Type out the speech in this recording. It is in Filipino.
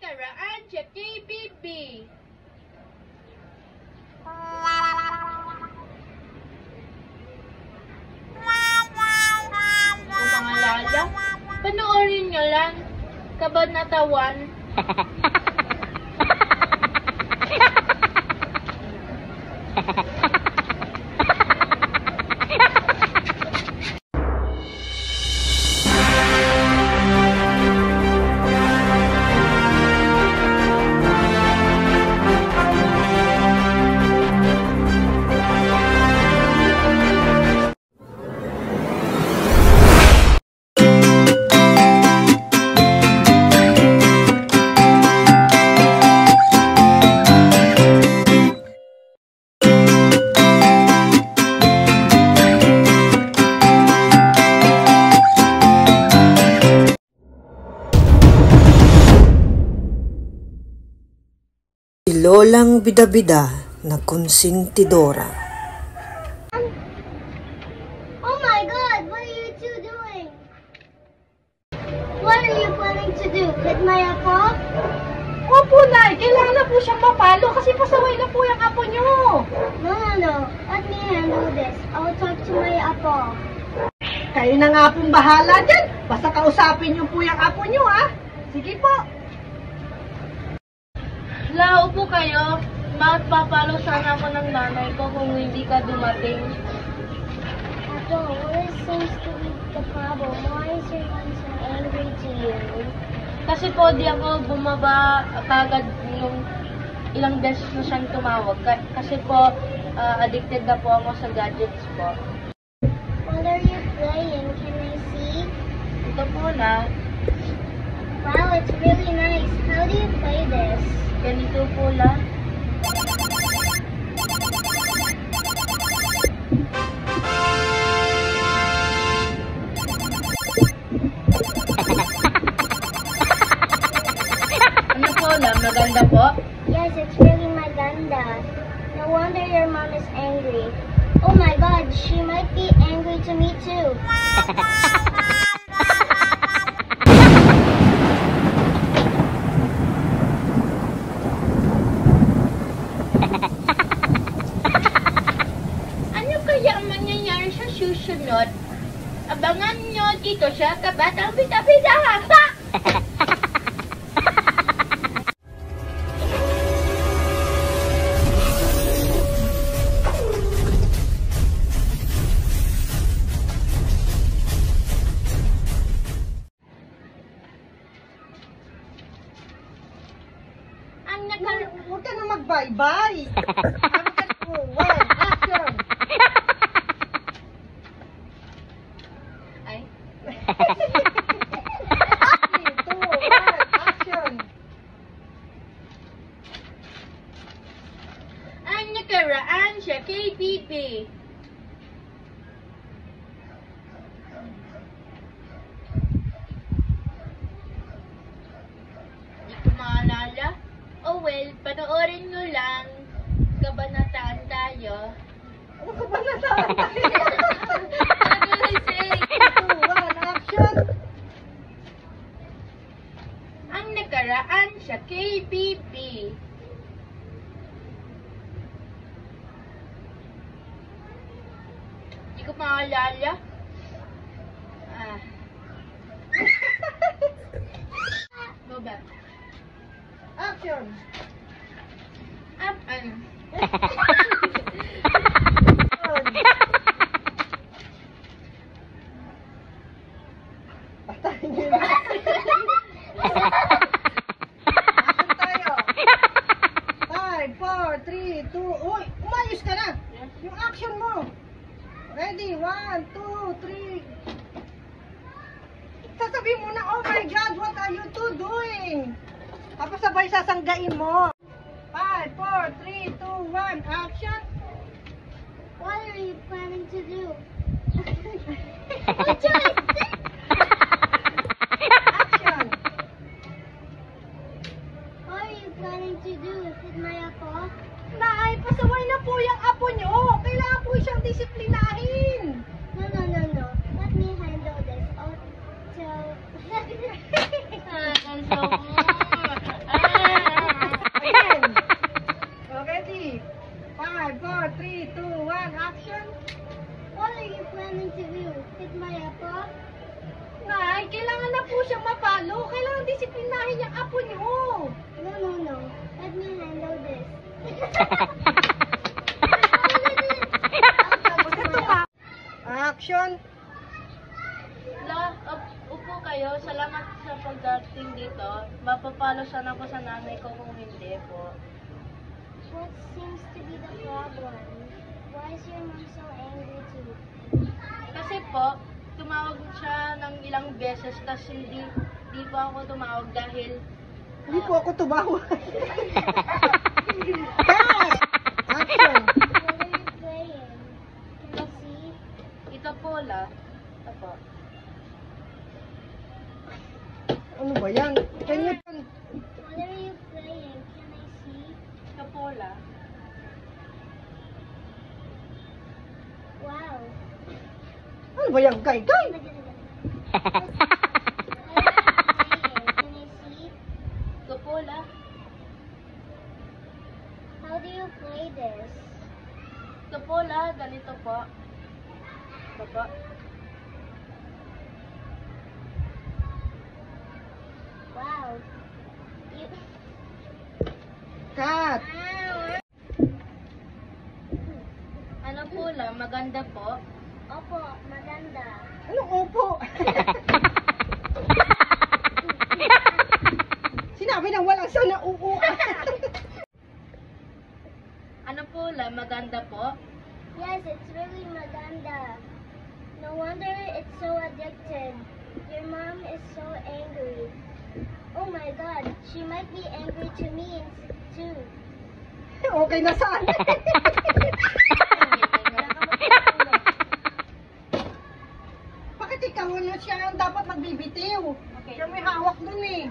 nakaraan sa KBB. Kung mga lala, panoorin nyo lang. Kabanatawan. Lolang bida-bida na konsentidora. Oh my God! What are you two doing? What are you planning to do? Hit my apple? Opo, Nay. Kailangan na po siyang mapalo kasi pasaway na po yung apo niyo. No. Let me handle this. I'll talk to my apple. Kayo na nga pong bahala dyan. Basta kausapin niyo po yung apo niyo, ha? Sige po. Lao po kayo. Magpapalo sana ako ng nanay ko kung hindi ka dumating. Apple, what seems to be the problem? Why is your mom so angry to you? Kasi po di ako bumaba kagad yung ilang beses na siyang tumawag. Kasi po addicted na po ako sa gadgets po. What are you playing? Can I see? Ito po na. Wow, it's really nice. How do you play this? Ganito po lang. Ano po lang? Maganda po? Yes, it's really maganda. No wonder your mom is angry. Oh my God, she might be angry to me too. Ano kaya ang mangyayari sa susunod? Abangan nyo dito sa Kabatang Bida-Bida! Ha! Ang Huwag ka na mag-bye-bye. One, action. Ay. 3, 2, 1, action. Ang nakaraan sa KBB. Hindi ko maalala. Oh well, panoorin nyo lang. Kabanataan tayo. Ano ka ba nasaan tayo? Ano na say? 2, 1, action. Ang nakaraan sa KBB. Hindi ko maalala. Baba. Action. Up. Patayin niyo na. Action tayo. 5, 4, 3, 2, uy, umayos ka na. Yung action mo. Ready, 1, 2, 3. Sasabihin mo na, oh my God, what are you two doing? Tapos sabay sasanggain mo. 5, 4, 3, 2, 1, action. What are you planning to do? What should I say? Action. What are you planning to do? Hit my apple? Nay, pasaway na po yung apo nyo. Kailangan po siyang disiplinahin. No. Let me handle this. I'll tell... Ang so unahin yung apo niyo. No, no, no. Let me handle this. Action. Upo kayo. Salamat sa pagdating dito. Mapapalo sana ako sa nanay ko kung hindi po. What seems to be the problem? Why is your mom so angry too? Kasi po, tumawag siya ng ilang beses tas hindi po ako tumawag dahil Hindi po ako tumawag. Cut! Action. What are you playing? Can I see? ito po la. Ito po. Ano ba yan? Can you... What are you playing? Can I see? Ito po la. Wow. Ano ba yan? Guy? What are you playing? Can I see? Ito po la. How do you play this? Ito po la. Ganito po. Ito po. Wow. You... Cut! Ano po la? Maganda po. Opo, maganda. Anong opo? Sinabi nang walang saw na oo. Ano po la? Maganda po. Yes, it's really maganda. No wonder it's so addicted. Your mom is so angry. Oh my god, she might be angry to me too. Okay na saan? Bakit ikaw na siya ang dapat magbibitiw? Okay. Siya may hawak dun eh.